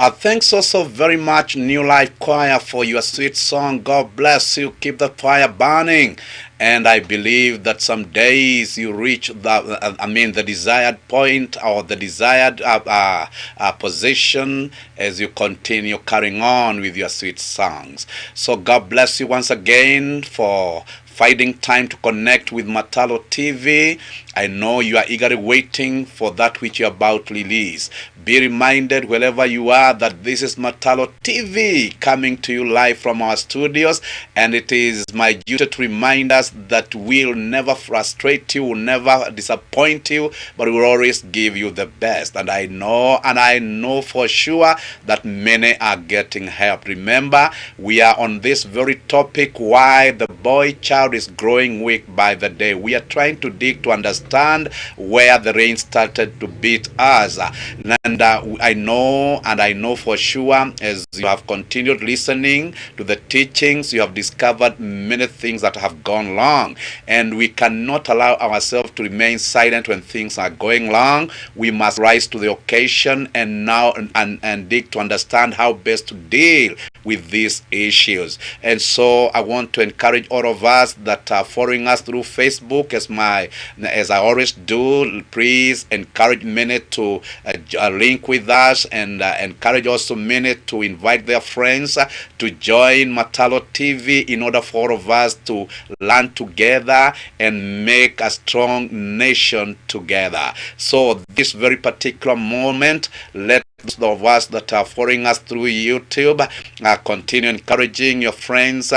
Thanks also very much, New Life Choir, for your sweet song. God bless you. Keep the fire burning. And I believe that some days you reach the desired point or the desired position as you continue carrying on with your sweet songs. So God bless you once again for finding time to connect with Matalo TV. I know you are eagerly waiting for that which you are about to release. Be reminded wherever you are that this is Matalo TV coming to you live from our studios, and it is my duty to remind us that we'll never frustrate you, will never disappoint you, but we'll always give you the best. And I know for sure that many are getting help. Remember, we are on this very topic, why the boy child is growing weak by the day. We are trying to dig to understand where the rain started to beat us. And I know for sure, as you have continued listening to the teachings, you have discovered many things that have gone wrong. And we cannot allow ourselves to remain silent when things are going wrong. We must rise to the occasion and now and dig to understand how best to deal with these issues. And so I want to encourage all of us that are following us through Facebook, as I always do, please encourage many to link with us, and encourage also many to invite their friends to join Matalo TV in order for all of us to learn together and make a strong nation together. So this very particular moment, let those of us that are following us through YouTube continue encouraging your friends,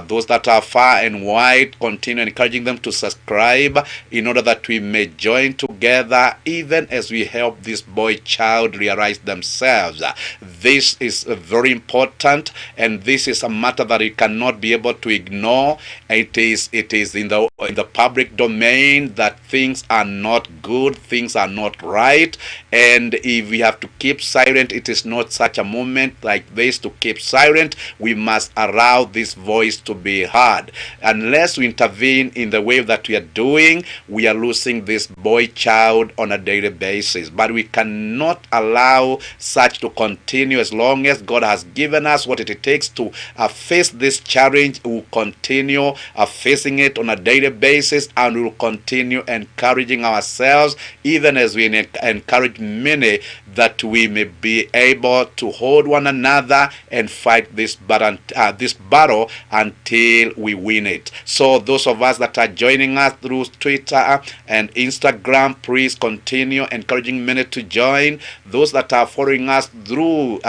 those that are far and wide, continue encouraging them to subscribe in order that we may join together even as we help this boy child realize themselves. This is very important, and this is a matter that we cannot be able to ignore. It is in the public domain that things are not good, things are not right, and if we have to keep silent, it is not such a moment like this to keep silent. We must allow this voice to be heard. Unless we intervene in the way that we are doing, we are losing this boy child on a daily basis. But we cannot allow such to continue. As long as God has given us what it takes to face this challenge, we will continue facing it on a daily basis, and we will continue encouraging ourselves, even as we encourage many, that we may be able to hold one another and fight this battle until we win it. So those of us that are joining us through Twitter and Instagram, please continue encouraging many to join. Those that are following us through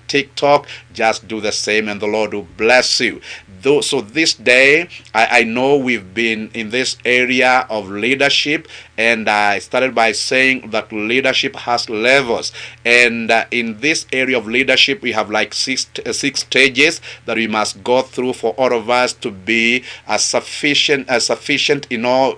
TikTok, just do the same, and the Lord will bless you. So this day, I know we've been in this area of leadership, and I started by saying that leadership has levels. And in this area of leadership, we have like six stages that we must go through for all of us to be sufficient in all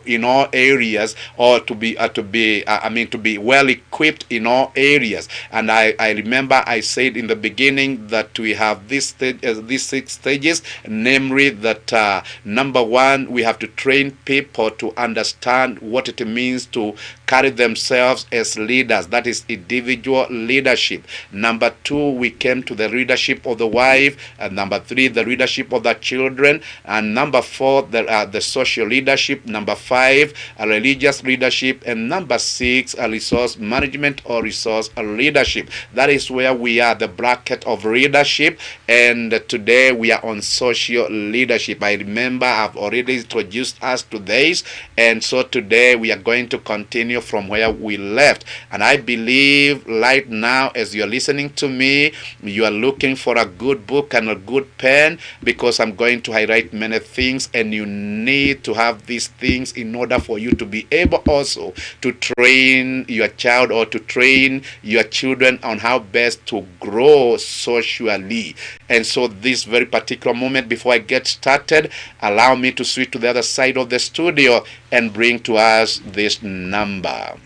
areas, or to be well equipped in all areas. And I remember I said in the beginning that we have these 6 stages, namely that number 1, we have to train people to understand what it means to carry themselves as leaders. That is individual leadership. Number 2, we came to the leadership of the wife. And number 3, the leadership of the children. And number 4, the social leadership. Number 5, religious leadership. And number 6, resource management or resource leadership. That is where we are, the bracket of leadership. And today we are on social leadership. I remember I've already introduced us to this, and so today we are going to continue from where we left. And I believe right now, as you're listening to me, you are looking for a good book and a good pen, because I'm going to highlight many things, and you need to have these things in order for you to be able also to train your child or to train your children on how best to grow socially. And so this very particular moment, before I get started, allow me to switch to the other side of the studio and bring to us this number.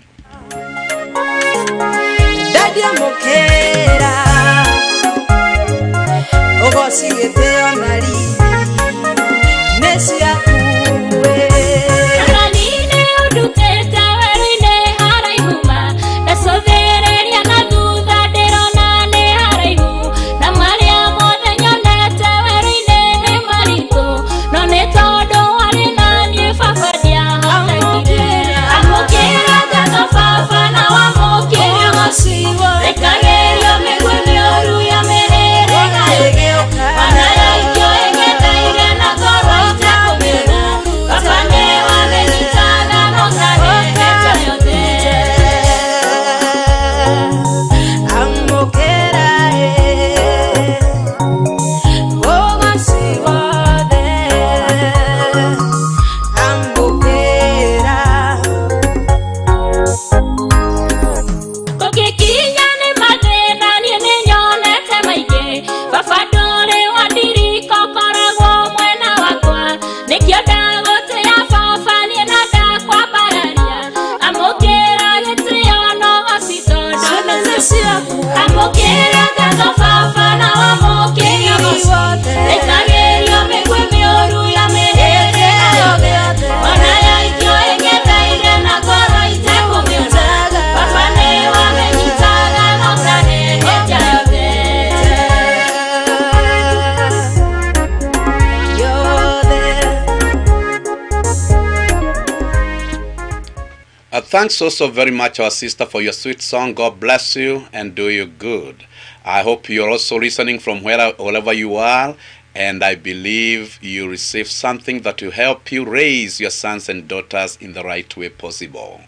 Thanks also very much, our sister, for your sweet song. God bless you and do you good. I hope you're also listening from wherever you are, and I believe you receive something that will help you raise your sons and daughters in the right way possible.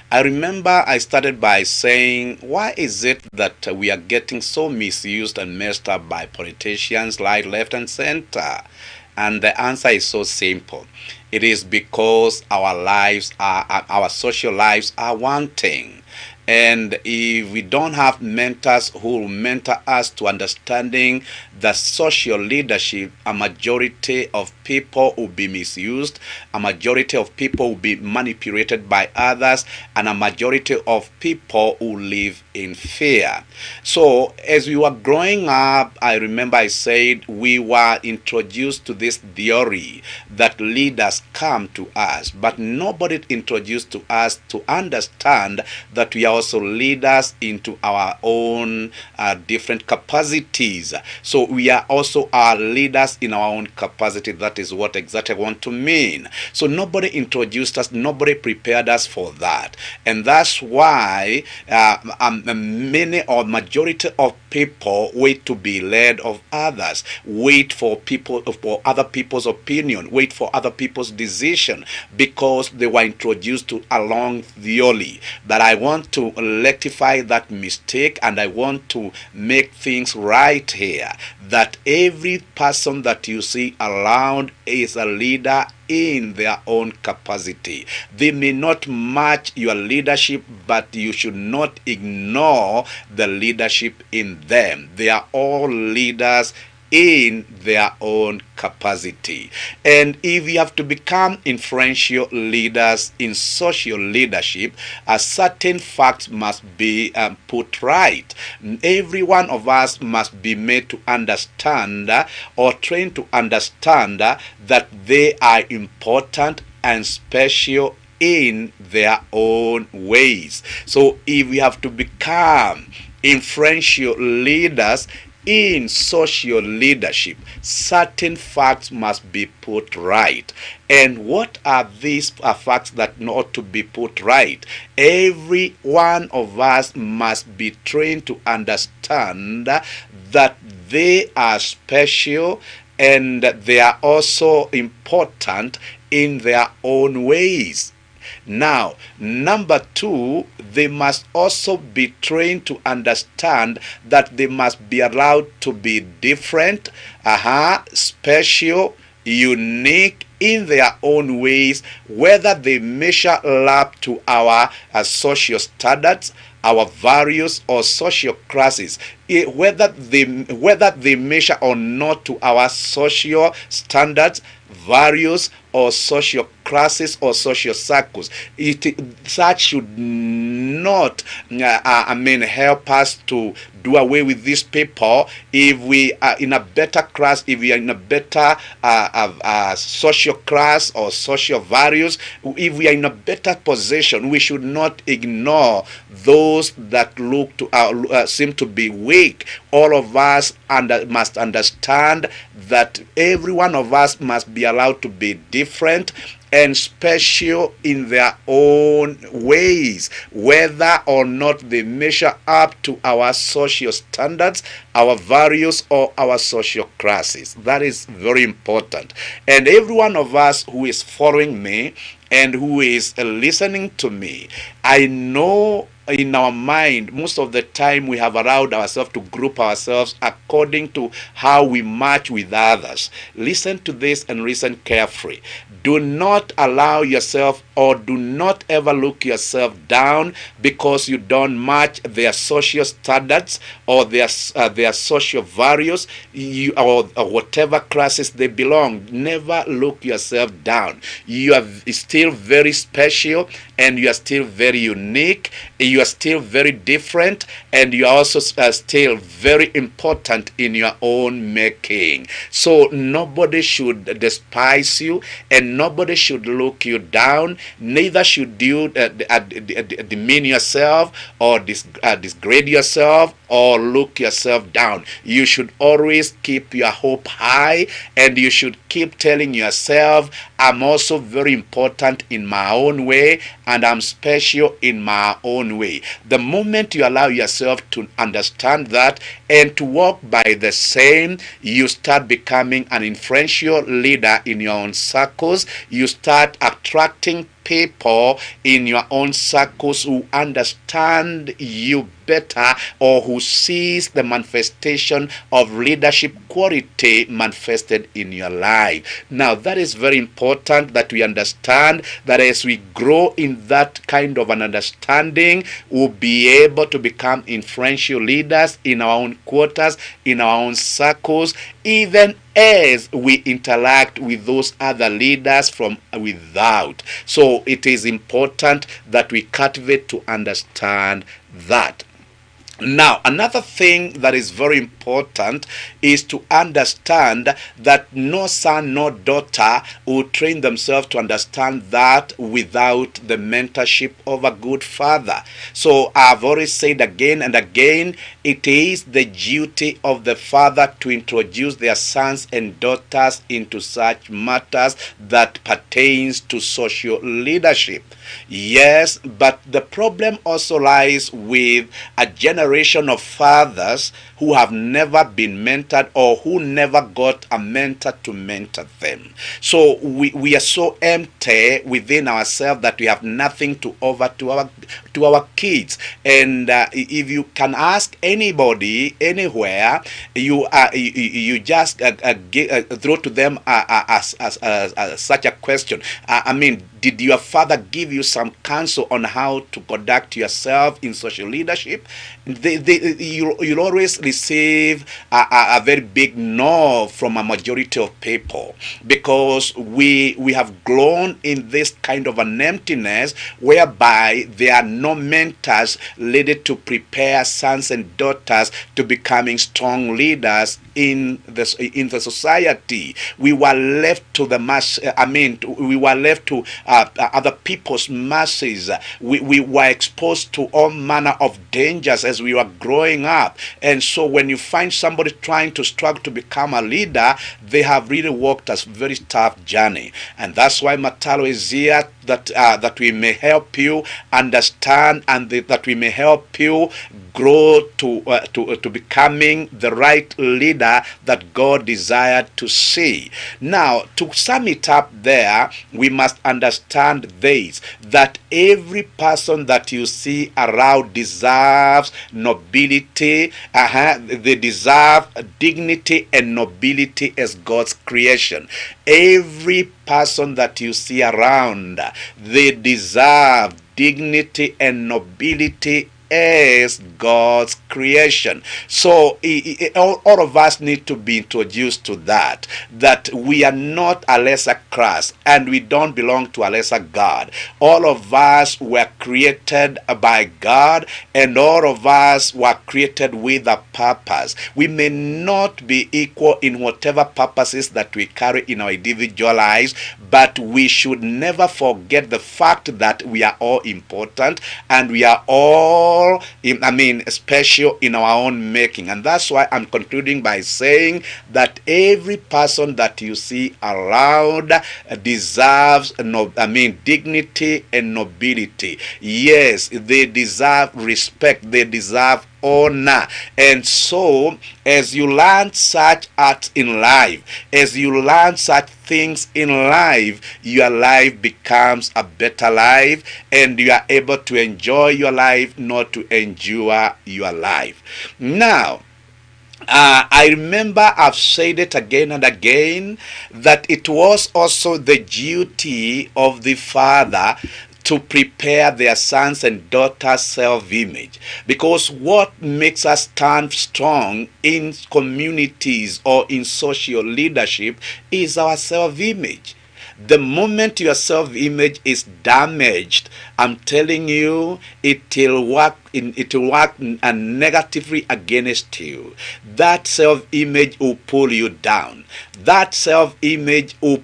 I remember I started by saying, why is it that we are getting so misused and messed up by politicians, right, left, and center? And the answer is so simple. It is because our social lives are wanting. And if we don't have mentors who will mentor us to understanding the social leadership, a majority of people will be misused, a majority of people will be manipulated by others, and a majority of people will live in fear. So as we were growing up, I remember I said we were introduced to this theory that leaders come to us, but nobody introduced to us to understand that we are also leaders into our own different capacities. So we are also our leaders in our own capacity. That is what exactly I want to mean. So nobody introduced us, nobody prepared us for that. And that's why many or majority of people wait to be led of others, wait for other people's opinion, wait for other people's decision, because they were introduced to a long theory. But I want to rectify that mistake, and I want to make things right here, that every person that you see around is a leader in their own capacity. They may not match your leadership, but you should not ignore the leadership in them. They are all leaders in their own capacity. And if you have to become influential leaders in social leadership, a certain facts must be put right. Every one of us must be made to understand or trained to understand that they are important and special in their own ways. So if we have to become influential leaders in social leadership, certain facts must be put right. And what are these facts that ought to be put right? Every one of us must be trained to understand that they are special and they are also important in their own ways. Now, number two, they must also be trained to understand that they must be allowed to be different, special, unique in their own ways, whether they measure up to our social standards, our values, or social classes, whether they measure or not to our social standards, values, or social classes or social circles. Such should not help us to do away with these people. If we are in a better class, if we are in a better social class or social values, if we are in a better position, we should not ignore those that look to seem to be weak. All of us must understand that every one of us must be allowed to be different and special in their own ways, whether or not they measure up to our social standards, our values, or our social classes. That is very important. And every one of us who is following me and who is listening to me, I know in our mind, most of the time we have allowed ourselves to group ourselves according to how we match with others. Listen to this and listen carefully. Do not allow yourself, or do not ever look yourself down because you don't match their social standards or their social values, or whatever classes they belong. Never look yourself down. You are still very special, and you are still very unique. You you are still very different, and you are also still very important in your own making. So nobody should despise you, and nobody should look you down. Neither should you demean yourself or disgrade yourself or look yourself down. You should always keep your hope high, and you should keep telling yourself, I'm also very important in my own way, and I'm special in my own way. The moment you allow yourself to understand that and to walk by the same, you start becoming an influential leader in your own circles. You start attracting people in your own circles who understand you better, or who sees the manifestation of leadership quality manifested in your life. Now, that is very important that we understand that as we grow in that kind of an understanding, we'll be able to become influential leaders in our own quarters, in our own circles, even as we interact with those other leaders from without. So it is important that we cultivate to understand that. Now, another thing that is very important is to understand that no son, no daughter will train themselves to understand that without the mentorship of a good father. So I've already said again and again, it is the duty of the father to introduce their sons and daughters into such matters that pertains to social leadership. Yes, but the problem also lies with a generation of fathers who have never been mentored, or who never got a mentor to mentor them. So we are so empty within ourselves that we have nothing to offer to our kids. And if you can ask anybody anywhere, you just throw to them such a question. I mean, did your father give you some counsel on how to conduct yourself in social leadership? You'll always receive a very big no from a majority of people, because we have grown in this kind of an emptiness whereby there are no mentors ready to prepare sons and daughters to becoming strong leaders in the society. We were left to the mass. We were left to other people's masses. We were exposed to all manner of dangers as we were growing up. And so when you find somebody trying to struggle to become a leader, they have really walked a very tough journey. And that's why Matalo is here, that we may help you understand, and that we may help you grow to becoming the right leader that God desired to see. Now, to sum it up there, we must understand this, that every person that you see around deserves nobility. They deserve dignity and nobility as God's creation. Every person that you see around, they deserve dignity and nobility as God's creation. So all of us need to be introduced to that we are not a lesser class, and we don't belong to a lesser God. All of us were created by God, and all of us were created with a purpose. We may not be equal in whatever purposes that we carry in our individual lives, but we should never forget the fact that we are all important, and we are all special in our own making. And that's why I'm concluding by saying that every person that you see around deserves dignity and nobility. Yes, they deserve respect, they deserve honor. And so as you learn such art in life, as you learn such things in life, your life becomes a better life, and you are able to enjoy your life, not to endure your life. Now, I remember I've said it again and again, that it was also the duty of the father to prepare their sons and daughters' self-image. Because what makes us stand strong in communities or in social leadership is our self-image. The moment your self-image is damaged, I'm telling you, it will work negatively against you. That self-image will pull you down. That self-image will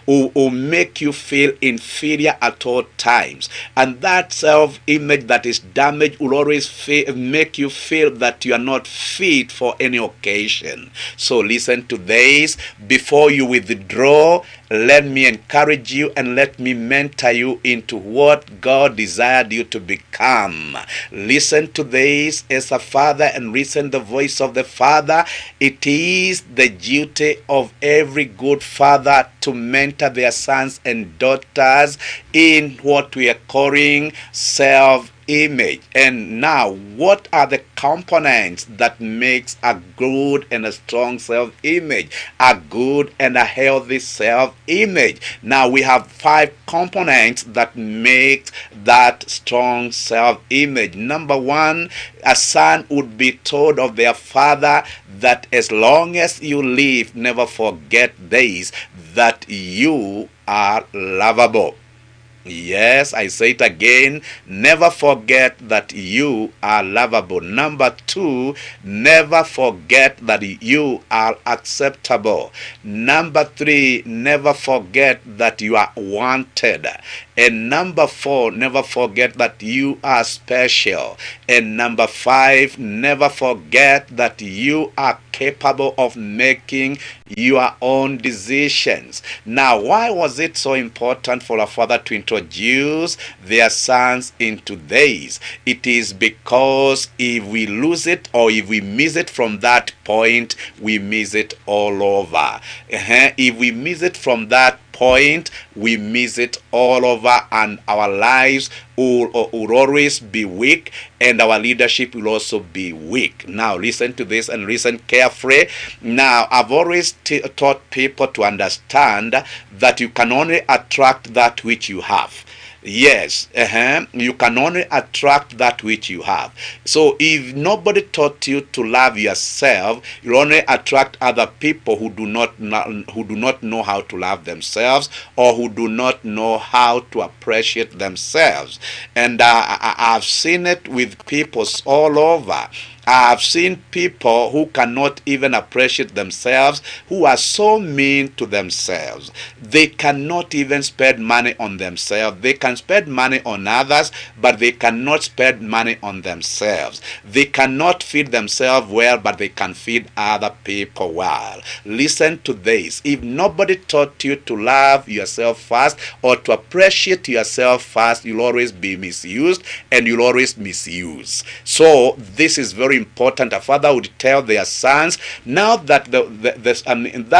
will make you feel inferior at all times. And that self-image that is damaged will always make you feel that you are not fit for any occasion. So listen to this. Before you withdraw, let me encourage you and let me mentor you into what God desired you to become. Listen to this as a father and listen the voice of the Father. It is the duty of every good father to mentor their sons and daughters in what we are calling self-image. And now, what are the components that makes a good and a strong self-image, a good and a healthy self-image? Now we have 5 components that make that strong self-image. Number 1, a son would be told of their father that as long as you live, never forget this, that you are lovable. Yes, I say it again. Never forget that you are lovable. Number 2, never forget that you are acceptable. Number 3, never forget that you are wanted. And number 4, never forget that you are special. And number 5, never forget that you are capable of making your own decisions. Now, why was it so important for a father to introduce their sons into this? It is because if we lose it or if we miss it from that point, we miss it all over. If we miss it from that point, we miss it all over, and our lives will always be weak, and our leadership will also be weak. Now listen to this and listen carefully. Now, I've always taught people to understand that you can only attract that which you have. Yes, you can only attract that which you have. So if nobody taught you to love yourself, you only attract other people who do not know how to love themselves, or who do not know how to appreciate themselves. And I've seen it with people all over. I've seen people who cannot even appreciate themselves, who are so mean to themselves. They cannot even spend money on themselves. They can spend money on others, but they cannot spend money on themselves. They cannot feed themselves well, but they can feed other people well. Listen to this. If nobody taught you to love yourself first or to appreciate yourself first, you'll always be misused and you'll always misuse. So this is very important. A father would tell their sons, now that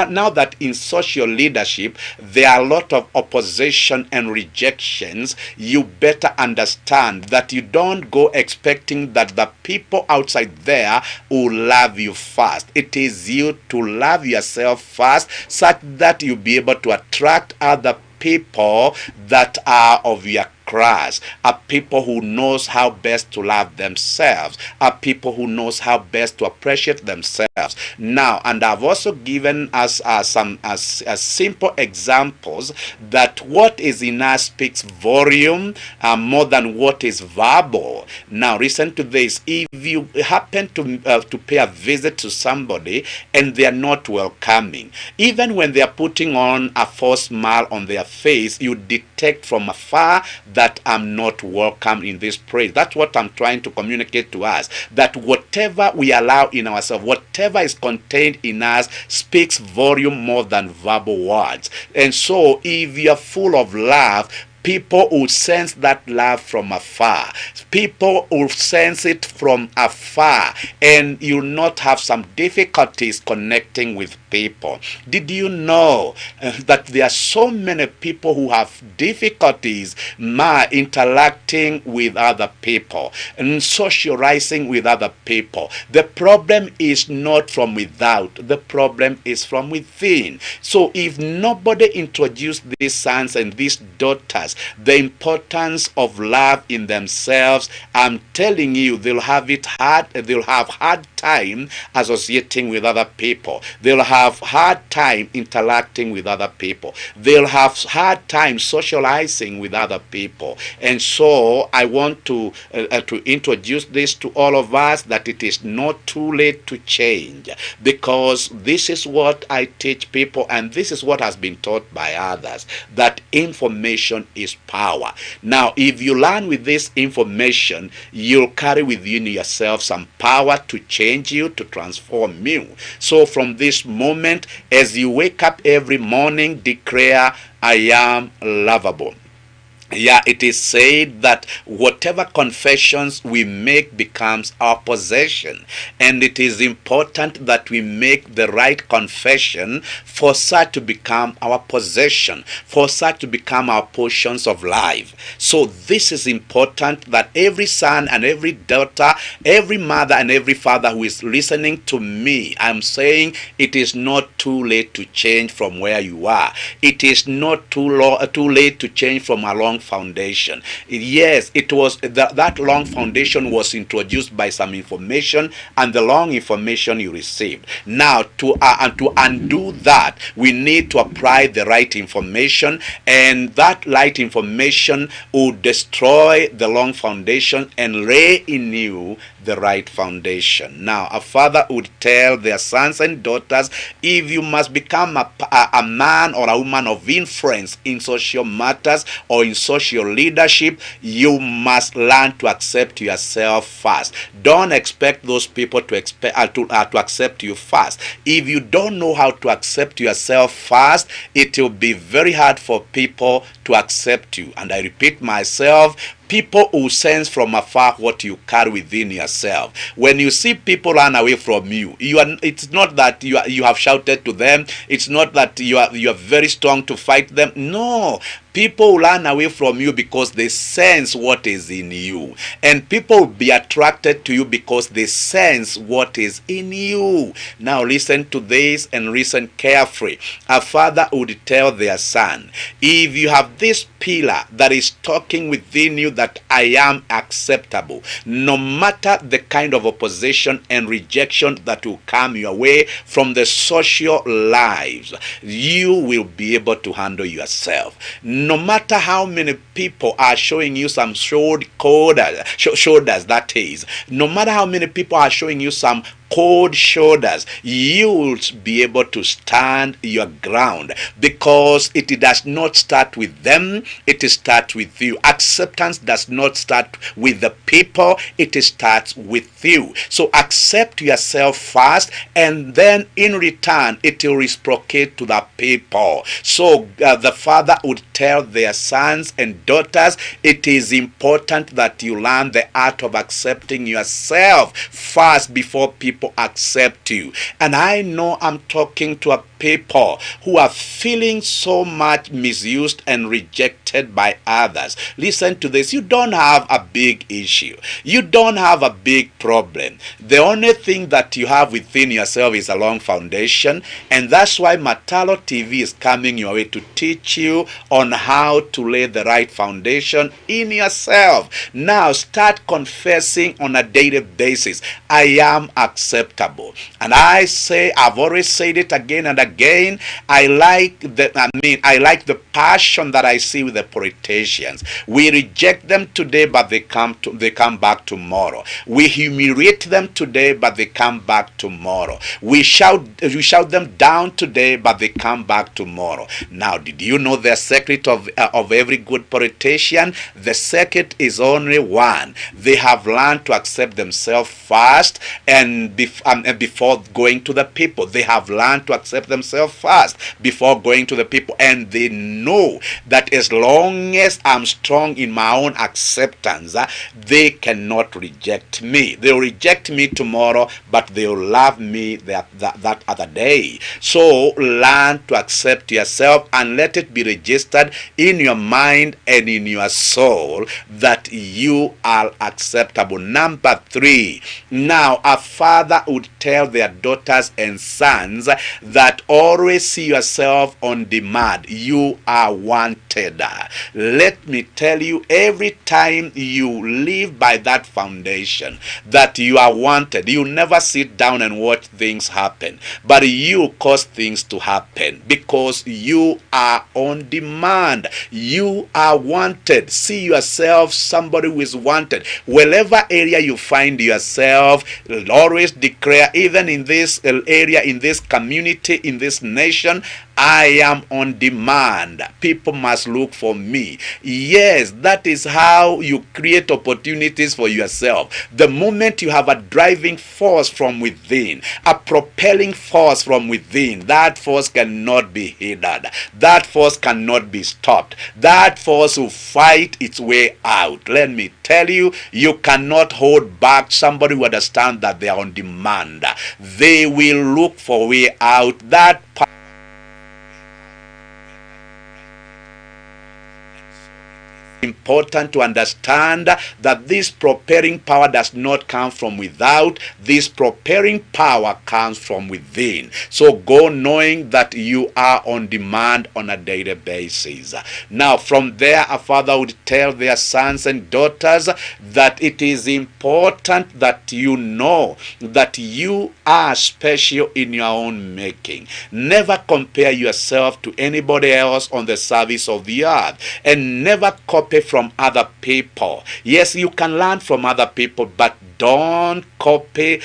now that in social leadership there are a lot of opposition and rejections, you better understand that you don't go expecting that the people outside there will love you first. It is you to love yourself first, such that you'll be able to attract other people that are of your class, are people who knows how best to love themselves, are people who knows how best to appreciate themselves. Now, and I've also given us some simple examples that what is in us speaks volume more than what is verbal. Now, listen to this. If you happen to pay a visit to somebody and they are not welcoming, even when they are putting on a false smile on their face, you detect from afar that I'm not welcome in this place. That's what I'm trying to communicate to us, that whatever we allow in ourselves, whatever is contained in us, speaks volume more than verbal words. And so if you're full of love, people will sense that love from afar. People will sense it from afar, and you'll not have some difficulties connecting with people. Did you know that there are so many people who have difficulties interacting with other people and socializing with other people? The problem is not from without, the problem is from within. So if nobody introduced these sons and these daughters others, the importance of love in themselves, I'm telling you, they'll have hard time associating with other people. They'll have hard time interacting with other people. They'll have hard time socializing with other people. And so I want to introduce this to all of us, that it is not too late to change, because this is what I teach people, and this is what has been taught by others, that information is power. Now, if you learn with this information, you'll carry within yourself some power to change you, to transform you. So from this moment, as you wake up every morning, declare, I am lovable. Yeah, it is said that whatever confessions we make becomes our possession. And it is important that we make the right confession for such to become our possession, for such to become our portions of life. So this is important, that every son and every daughter, every mother and every father who is listening to me, I'm saying it is not too late to change from where you are. It is not too late to change from a long foundation. Yes, it was that long foundation was introduced by some information, and the long information you received. Now, to undo that, we need to apply the right information, and that right information will destroy the long foundation and lay in you the right foundation. Now, a father would tell their sons and daughters, if you must become a man or a woman of influence in social matters or in social leadership, you must learn to accept yourself first. Don't expect those people to accept you first. If you don't know how to accept yourself first, it will be very hard for people to accept you. And I repeat myself, people who sense from afar what you carry within yourself. When you see people run away from you, it's not that you have shouted to them. It's not that you are very strong to fight them. No. People run away from you because they sense what is in you. And people will be attracted to you because they sense what is in you. Now listen to this and listen carefully. A father would tell their son, if you have this pillar that is talking within you that I am acceptable, no matter the kind of opposition and rejection that will come your way from the social lives, you will be able to handle yourself. No matter how many people are showing you some shoulders, that is, no matter how many people are showing you some cold shoulders, you will be able to stand your ground, because it does not start with them, it starts with you. Acceptance does not start with the people, it starts with you. So accept yourself first, and then in return it will reciprocate to the people. So the father would tell their sons and daughters, it is important that you learn the art of accepting yourself first before people accept you. And I know I'm talking to a people who are feeling so much misused and rejected by others. Listen to this. You don't have a big issue. You don't have a big problem. The only thing that you have within yourself is a long foundation, and that's why Matalo TV is coming your way to teach you on how to lay the right foundation in yourself. Now start confessing on a daily basis, I am acceptable. And I say, I've always said it again and again, I like the passion that I see with the politicians. We reject them today, but they come back tomorrow. We humiliate them today, but they come back tomorrow. We shout them down today, but they come back tomorrow. Now, did you know the secret of every good politician? The secret is only one. They have learned to accept themselves first, and before going to the people. They have learned to accept themselves first before going to the people, and they know that as long as I'm strong in my own acceptance, they cannot reject me. They'll reject me tomorrow, but they'll love me that other day. So learn to accept yourself and let it be registered in your mind and in your soul that you are acceptable. Number 3, now a father would tell their daughters and sons that always see yourself on demand. You are wanted. Let me tell you, every time you live by that foundation that you are wanted, you never sit down and watch things happen, but you cause things to happen because you are on demand. You are wanted. See yourself somebody who is wanted. Wherever area you find yourself, always declare, even in this area, in this community, in this nation, I am on demand. People must look for me. Yes, that is how you create opportunities for yourself. The moment you have a driving force from within, a propelling force from within, that force cannot be hidden. That force cannot be stopped. That force will fight its way out. Let me tell you, you cannot hold back somebody who understands that they are on demand. They will look for a way out. That important to understand that this propelling power does not come from without. This propelling power comes from within. So go knowing that you are on demand on a daily basis. Now from there, a father would tell their sons and daughters that it is important that you know that you are special in your own making. Never compare yourself to anybody else on the surface of the earth, and never copy from other people. Yes, you can learn from other people, but don't copy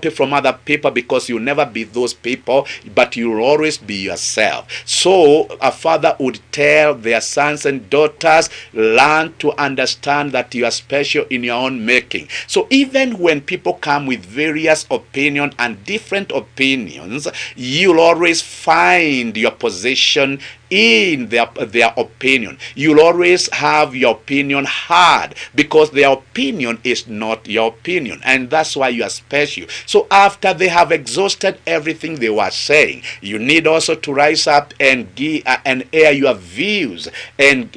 from other people, because you'll never be those people, but you'll always be yourself. So a father would tell their sons and daughters, learn to understand that you are special in your own making. So even when people come with various opinions and different opinions, you'll always find your position in their opinion. You'll always have your opinion heard, because their opinion is not your opinion, and that's why you are special. So after they have exhausted everything they were saying, you need also to rise up and give and air your views and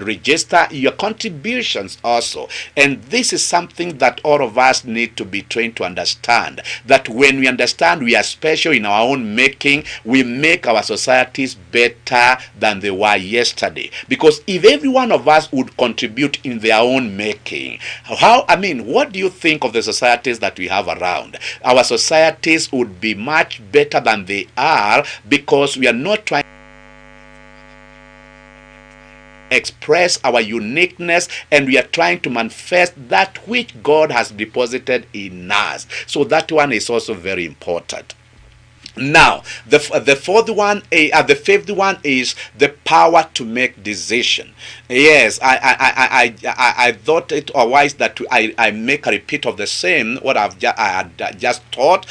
register your contributions also. And this is something that all of us need to be trained to understand, that when we understand we are special in our own making, we make our societies better than they were yesterday. Because if every one of us would contribute in their own making, what do you think of the societies that we have around? Our societies would be much better than they are, because we are not trying to express our uniqueness, and we are trying to manifest that which God has deposited in us. So that one is also very important. Now, the fifth one is the power to make decision. Yes, I thought it wise that I make a repeat of the same what I had just taught,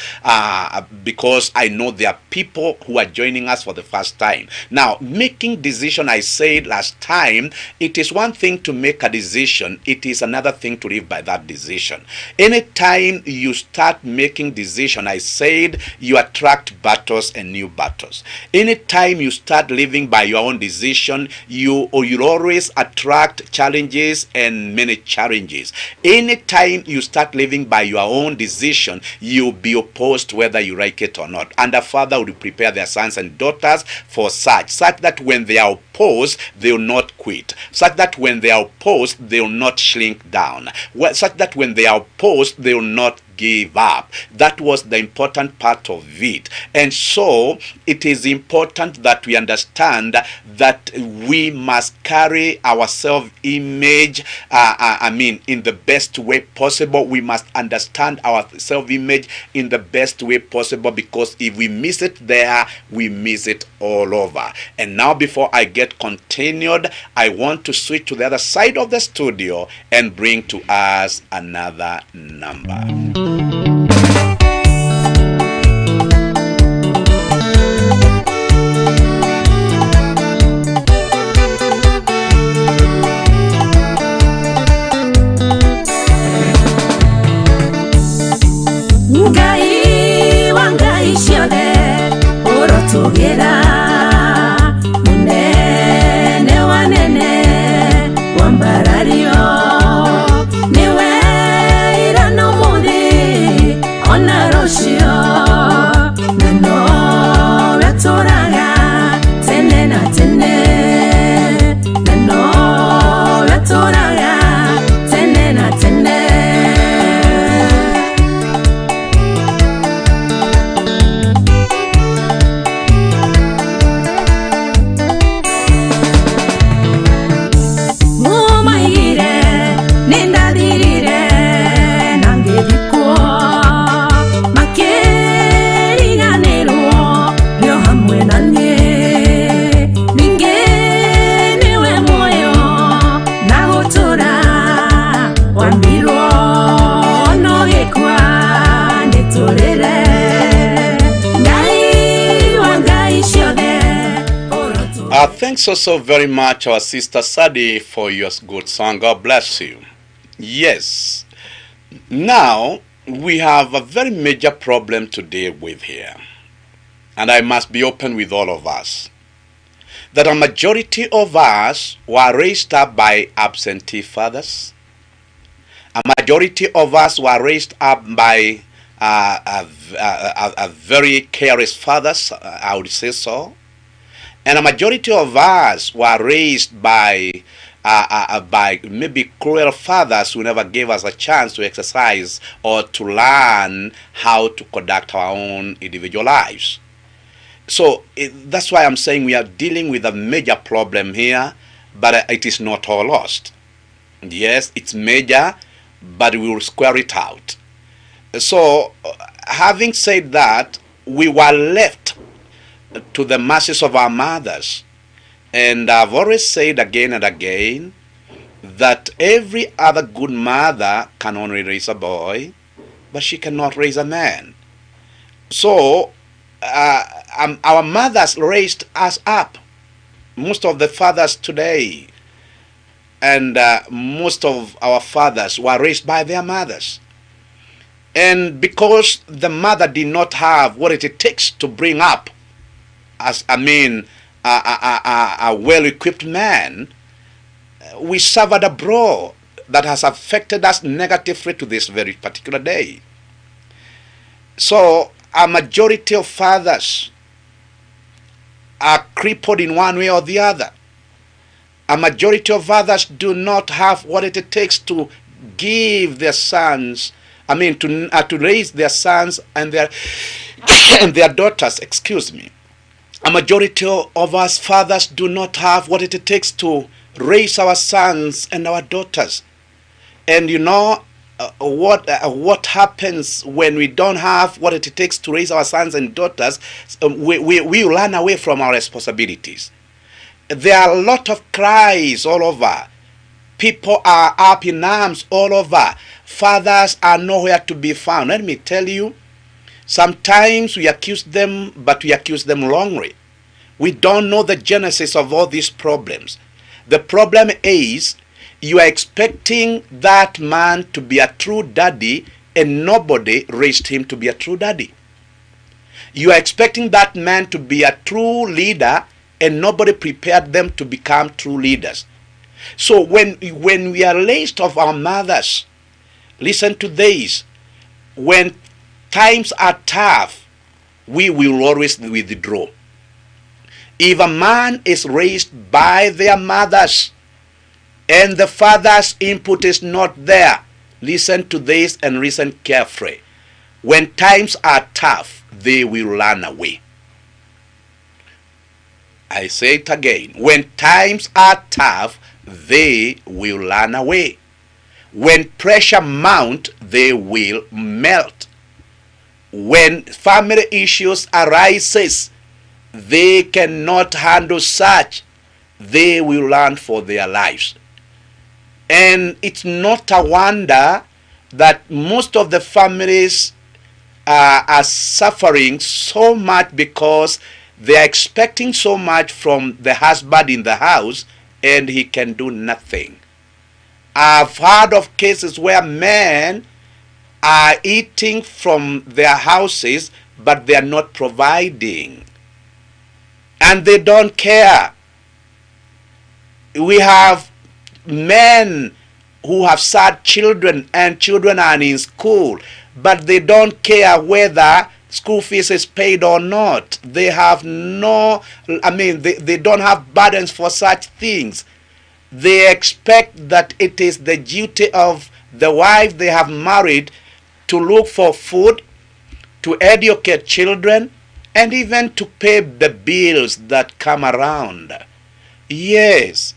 because I know there are people who are joining us for the first time. Now, making decision, I said last time, it is one thing to make a decision. It is another thing to live by that decision. Anytime you start making decision, I said, you attract battles and new battles. Anytime you start living by your own decision, you'll always attract challenges and many challenges. Anytime you start living by your own decision, you'll be opposed whether you like it or not. And a father would prepare their sons and daughters for such that when they are opposed, they will not quit. Such that when they are opposed, they will not shrink down. Such that when they are opposed, they will not give up. That was the important part of it. And so it is important that we understand that we must carry our self-image in the best way possible. We must understand our self-image in the best way possible, because if we miss it there, we miss it all over. And now, before I get continued, I want to switch to the other side of the studio and bring to us another number. Ngai wangai shione orotogera munene wanene wambarario niwe irano muthi ona rocio Thanks so very much, our sister Sadi, for your good song. God bless you. Yes. Now, we have a very major problem to deal with here. And I must be open with all of us. That a majority of us were raised up by absentee fathers. A majority of us were raised up by a very careless fathers, I would say so. And a majority of us were raised by maybe cruel fathers who never gave us a chance to exercise or to learn how to conduct our own individual lives. So that's why I'm saying we are dealing with a major problem here, but it is not all lost. Yes, it's major, but we will square it out. So, having said that, we were left to the mercies of our mothers. And I've always said again and again that every other good mother can only raise a boy, but she cannot raise a man. So, our mothers raised us up. Most of the fathers today and most of our fathers were raised by their mothers. And because the mother did not have what it takes to bring up, a well-equipped man, we suffered a blow that has affected us negatively to this very particular day. So, a majority of fathers are crippled in one way or the other. A majority of fathers do not have what it takes to give their sons, to raise their sons and their and their daughters, excuse me. A majority of us fathers do not have what it takes to raise our sons and our daughters. And you know what happens when we don't have what it takes to raise our sons and daughters? We run away from our responsibilities. There are a lot of cries all over. People are up in arms all over. Fathers are nowhere to be found. Let me tell you, sometimes we accuse them, but we accuse them wrongly. We don't know the genesis of all these problems. The problem is you are expecting that man to be a true daddy and nobody raised him to be a true daddy. You are expecting that man to be a true leader and nobody prepared them to become true leaders. So when we are raised of our mothers, listen to this, when times are tough, we will always withdraw. If a man is raised by their mothers and the father's input is not there, listen to this and listen carefully. When times are tough, they will run away. I say it again. When times are tough, they will run away. When pressure mounts, they will melt. When family issues arises, they cannot handle such. They will run for their lives. And it's not a wonder that most of the families are suffering so much because they are expecting so much from the husband in the house and he can do nothing. I've heard of cases where men are eating from their houses but they are not providing. And they don't care. We have men who have sad children and children are in school, but they don't care whether school fees is paid or not. They have they don't have burdens for such things. They expect that it is the duty of the wife they have married to look for food, to educate children, and even to pay the bills that come around. Yes,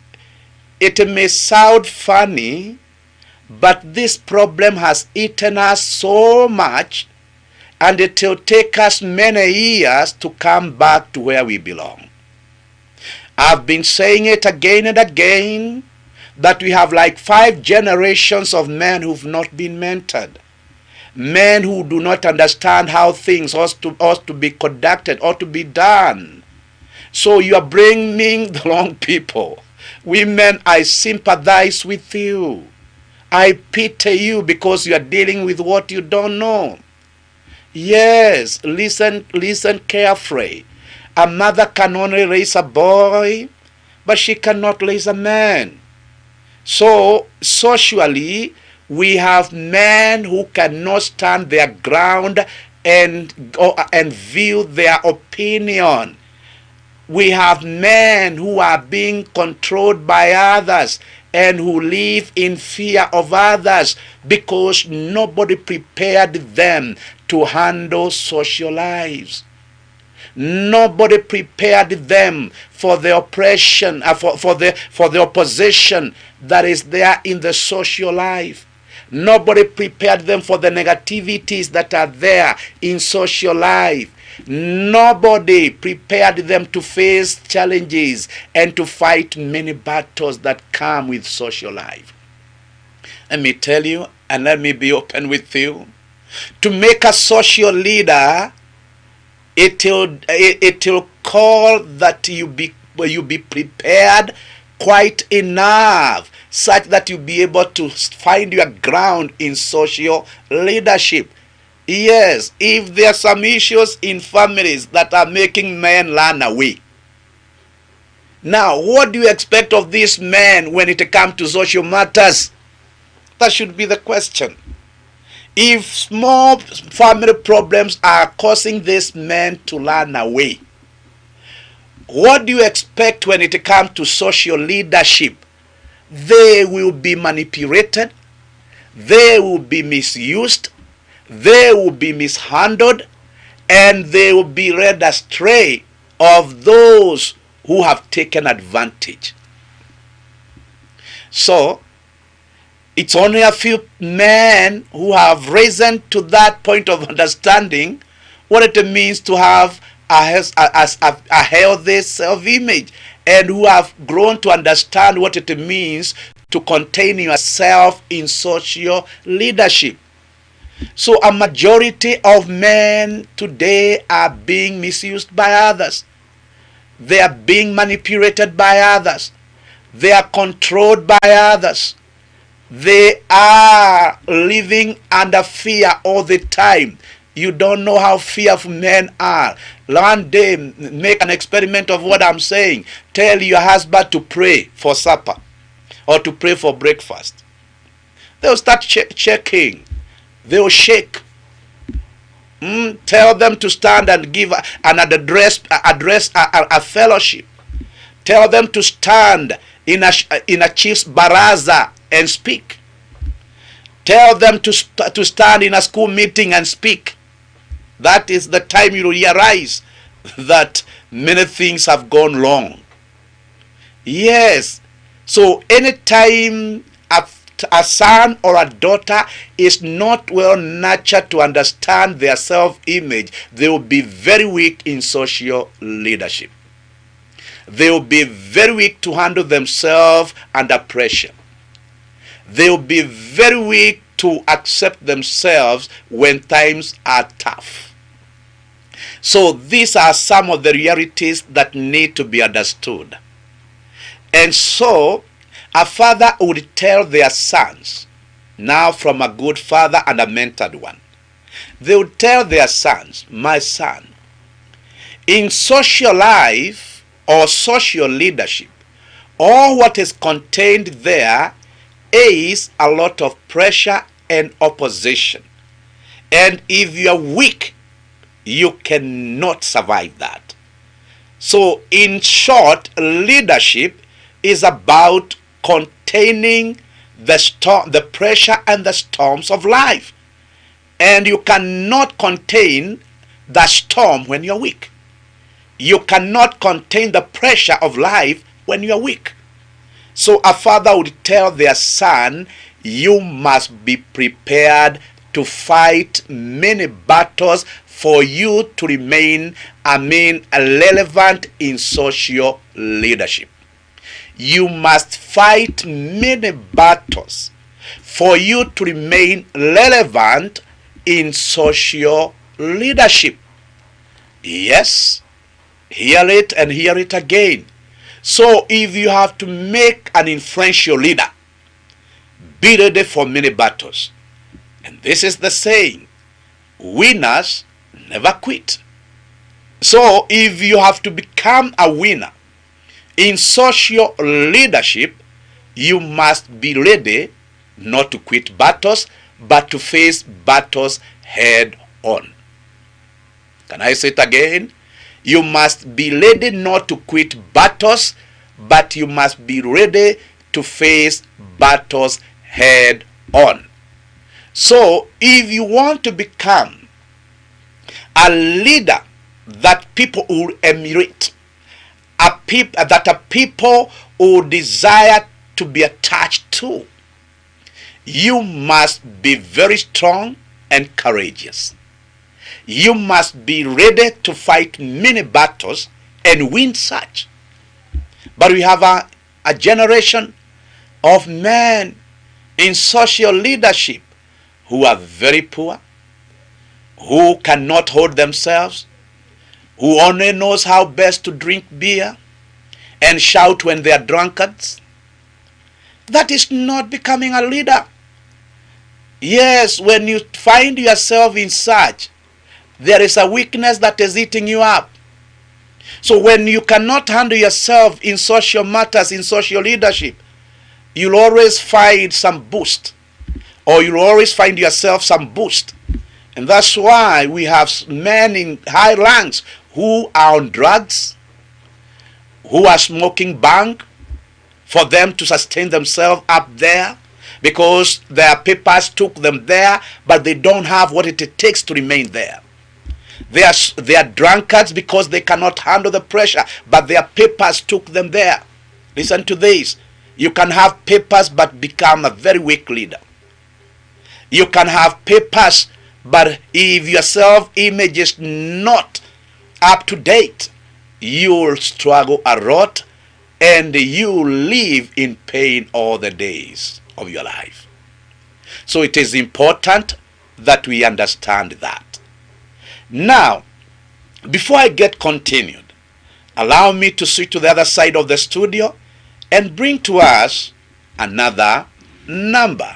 it may sound funny, but this problem has eaten us so much, and it will take us many years to come back to where we belong. I've been saying it again and again, that we have like 5 generations of men who've not been mentored. Men who do not understand how things ought to be conducted, ought to be done. So you are bringing the wrong people. Women, I sympathize with you. I pity you because you are dealing with what you don't know. Yes, listen carefully. A mother can only raise a boy, but she cannot raise a man. So, socially, we have men who cannot stand their ground and view their opinion. We have men who are being controlled by others and who live in fear of others because nobody prepared them to handle social lives. Nobody prepared them for the oppression, for the opposition that is there in the social life. Nobody prepared them for the negativities that are there in social life. Nobody prepared them to face challenges and to fight many battles that come with social life. Let me tell you, and let me be open with you. To make a social leader, it will call that you be prepared quite enough such that you be able to find your ground in social leadership. Yes, if there are some issues in families that are making men run away. Now, what do you expect of these men when it comes to social matters? That should be the question. If small family problems are causing these men to run away, what do you expect when it comes to social leadership? They will be manipulated, they will be misused, they will be mishandled, and they will be led astray of those who have taken advantage. So, it's only a few men who have risen to that point of understanding what it means to have a healthy self-image, and who have grown to understand what it means to contain yourself in social leadership. So a majority of men today are being misused by others. They are being manipulated by others. They are controlled by others. They are living under fear all the time. You don't know how fearful men are. One day, make an experiment of what I'm saying. Tell your husband to pray for supper or to pray for breakfast. They'll start checking. They'll shake. Tell them to stand and give and address a fellowship. Tell them to stand in a chief's baraza and speak. Tell them to stand in a school meeting and speak. That is the time you realize that many things have gone wrong. Yes. So anytime a son or a daughter is not well nurtured to understand their self-image, they will be very weak in social leadership. They will be very weak to handle themselves under pressure. They will be very weak to accept themselves when times are tough. So these are some of the realities that need to be understood. And so a father would tell their sons, now from a good father and a mentored one, they would tell their sons, my son, in social life or social leadership, all what is contained there is a lot of pressure and opposition. And if you are weak, you cannot survive that. So in short, leadership is about containing the pressure and the storms of life. And you cannot contain the storm when you're weak. You cannot contain the pressure of life when you're weak. So a father would tell their son, you must be prepared to fight many battles for you to remain, relevant in social leadership. You must fight many battles for you to remain relevant in social leadership. Yes, Hear it and hear it again. So if you have to make an influential leader, be ready for many battles. And this is the saying, winners never quit. So if you have to become a winner in social leadership, you must be ready not to quit battles, but to face battles head on. Can I say it again? You must be ready not to quit battles, but you must be ready to face battles head on. So if you want to become a leader that people will emulate, that people will desire to be attached to, you must be very strong and courageous. You must be ready to fight many battles and win such. But we have a generation of men in social leadership who are very poor, who cannot hold themselves, who only knows how best to drink beer and shout when they are drunkards. That is not becoming a leader. Yes, when you find yourself in such, there is a weakness that is eating you up. So when you cannot handle yourself in social matters, in social leadership, you'll always find some boost, or you'll always find yourself some boost. And that's why we have men in high ranks who are on drugs, who are smoking bang for them to sustain themselves up there, because their papers took them there, but they don't have what it takes to remain there. They are drunkards because they cannot handle the pressure, but their papers took them there. Listen to this. You can have papers but become a very weak leader. You can have papers, but if your self-image is not up to date, you'll struggle a lot and you'll live in pain all the days of your life. So it is important that we understand that. Now, before I get continued, allow me to switch to the other side of the studio and bring to us another number.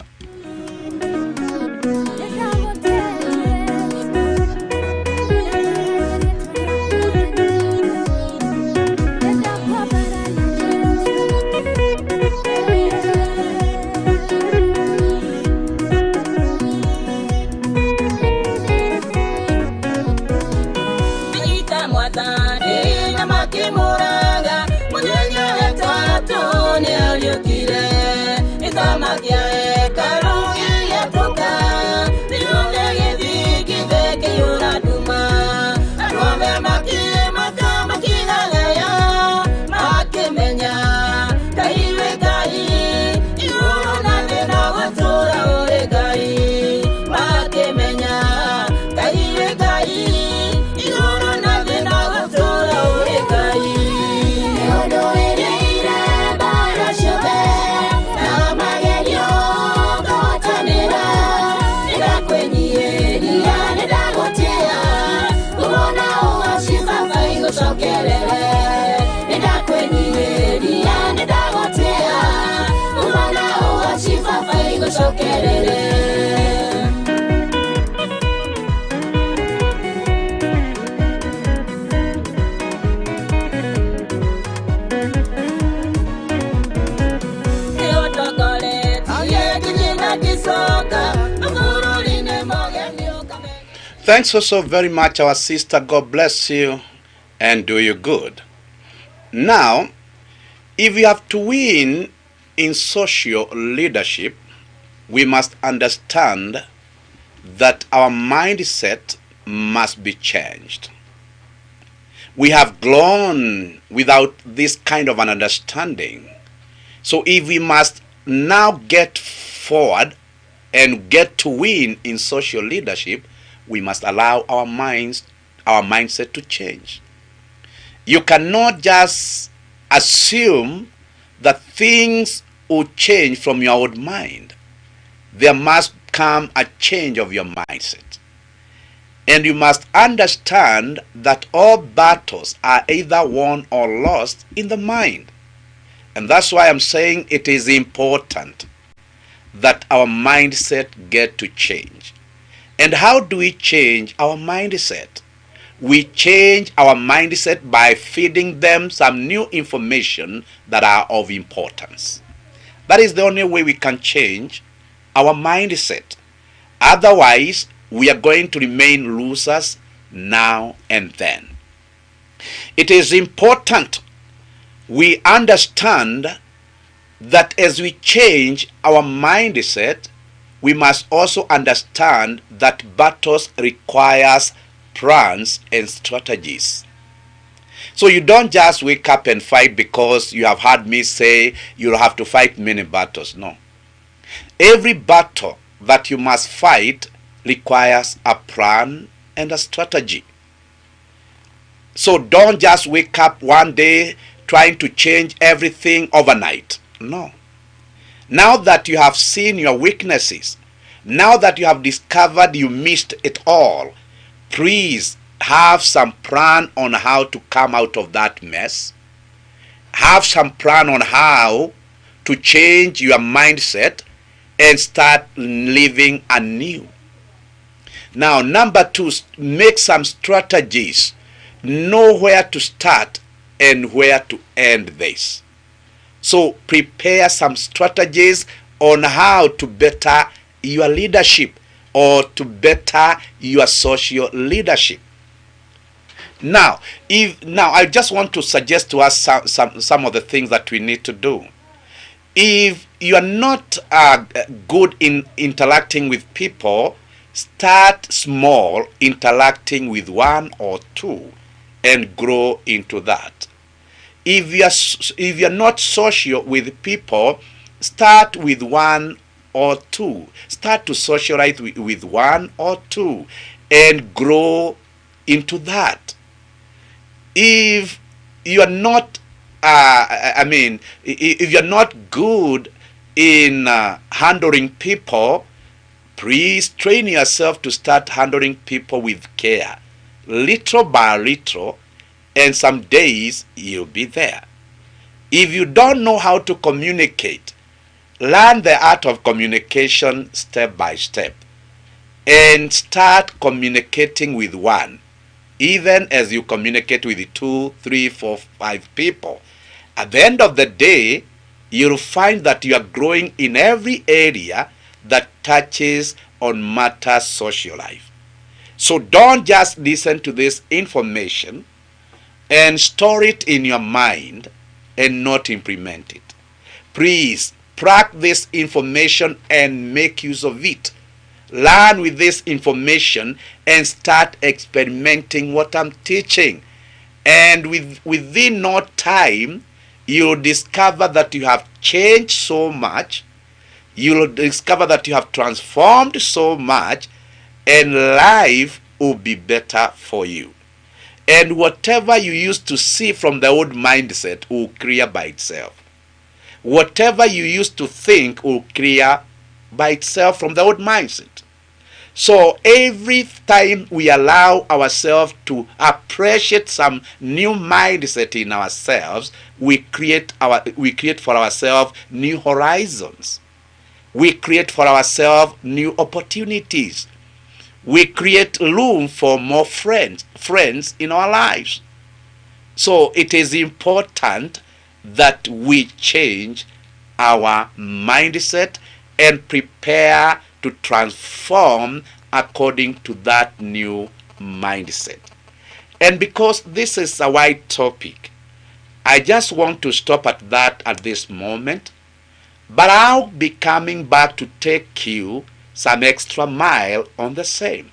Thanks so very much, our sister. God bless you and do you good. Now, if we have to win in social leadership, we must understand that our mindset must be changed. We have grown without this kind of an understanding. So if we must now get forward and get to win in social leadership, we must allow our mindset to change. You cannot just assume that things will change from your own mind. There must come a change of your mindset. And you must understand that all battles are either won or lost in the mind. And that's why I'm saying it is important that our mindset get to change. And how do we change our mindset? We change our mindset by feeding them some new information that are of importance. That is the only way we can change our mindset. Otherwise, we are going to remain losers now and then. It is important we understand that as we change our mindset, we must also understand that battles requires plans and strategies. So you don't just wake up and fight because you have heard me say you'll have to fight many battles. No. Every battle that you must fight requires a plan and a strategy. So don't just wake up one day trying to change everything overnight. No. Now that you have seen your weaknesses, now that you have discovered you missed it all, please have some plan on how to come out of that mess. Have some plan on how to change your mindset and start living anew. Now, number 2, make some strategies. Know where to start and where to end this. So prepare some strategies on how to better your leadership or to better your social leadership. Now, I just want to suggest to us some of the things that we need to do. If you are not good in interacting with people, start small, interacting with one or two, and grow into that. If you're not social with people, start with one or two. Start to socialize with one or two and grow into that. If you're not, if you're not good in handling people, please train yourself to start handling people with care, little by little. And some days you'll be there. If you don't know how to communicate, learn the art of communication step by step. And start communicating with one. Even as you communicate with 2, 3, 4, 5 people. At the end of the day, you'll find that you are growing in every area that touches on matters social life. So don't just listen to this information and store it in your mind and not implement it. Please practice this information and make use of it. Learn with this information and start experimenting what I'm teaching. And within no time, you'll discover that you have changed so much. You'll discover that you have transformed so much, and life will be better for you. And whatever you used to see from the old mindset will clear by itself. Whatever you used to think will clear by itself from the old mindset. So every time we allow ourselves to appreciate some new mindset in ourselves, we create for ourselves new horizons. We create for ourselves new opportunities. We create room for more friends in our lives. So it is important that we change our mindset and prepare to transform according to that new mindset. And because this is a wide topic, I just want to stop at that at this moment, but I'll be coming back to take you some extra mile on the same.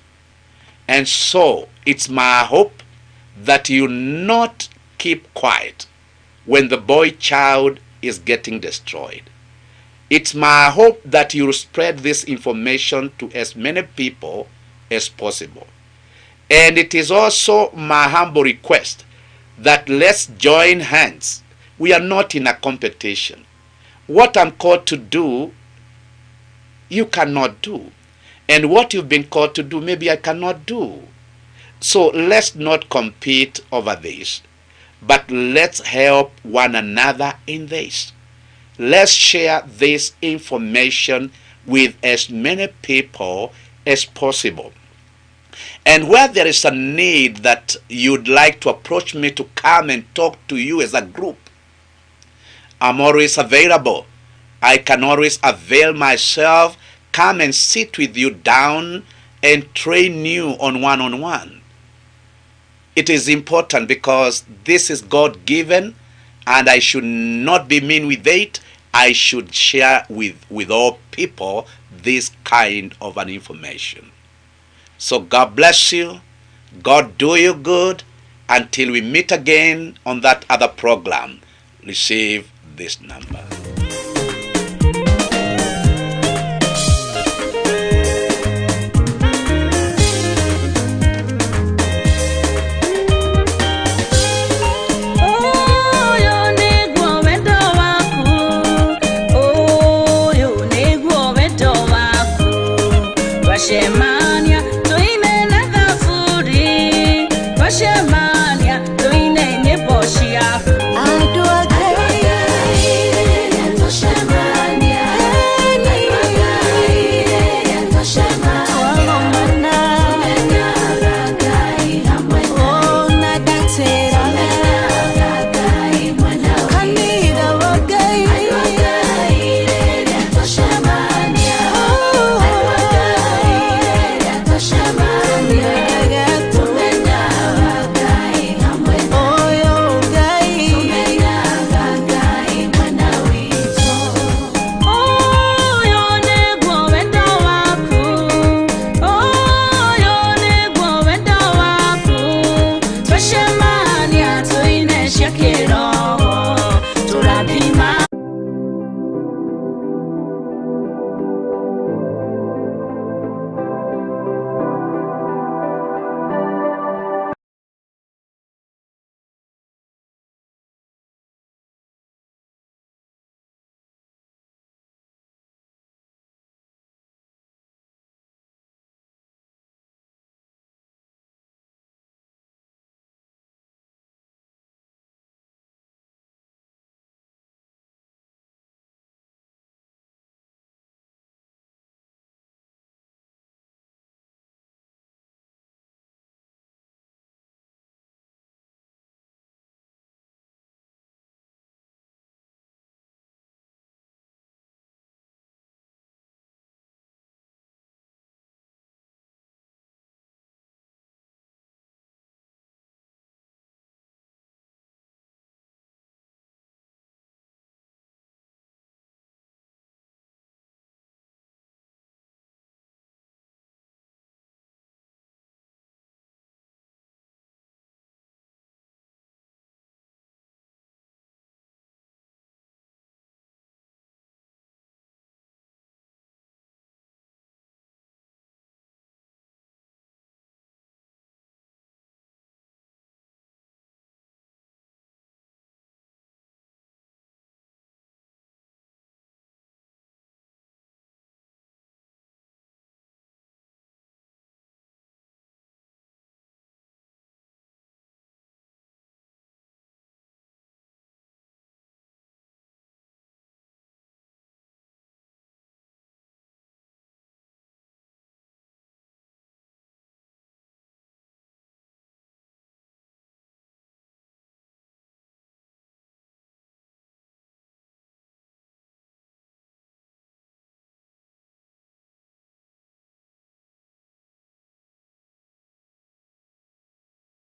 And so it's my hope that you not keep quiet when the boy child is getting destroyed. It's my hope that you'll spread this information to as many people as possible. And it is also my humble request that let's join hands. We are not in a competition. What I'm called to do, you cannot do. And what you've been called to do, maybe I cannot do. So let's not compete over this, but let's help one another in this. Let's share this information with as many people as possible. And where there is a need that you'd like to approach me to come and talk to you as a group, I'm always available. I can always avail myself, come and sit with you down and train you on one-on-one. It is important because this is God-given, and I should not be mean with it. I should share with all people this kind of an information. So God bless you. God do you good. Until we meet again on that other program, receive this number.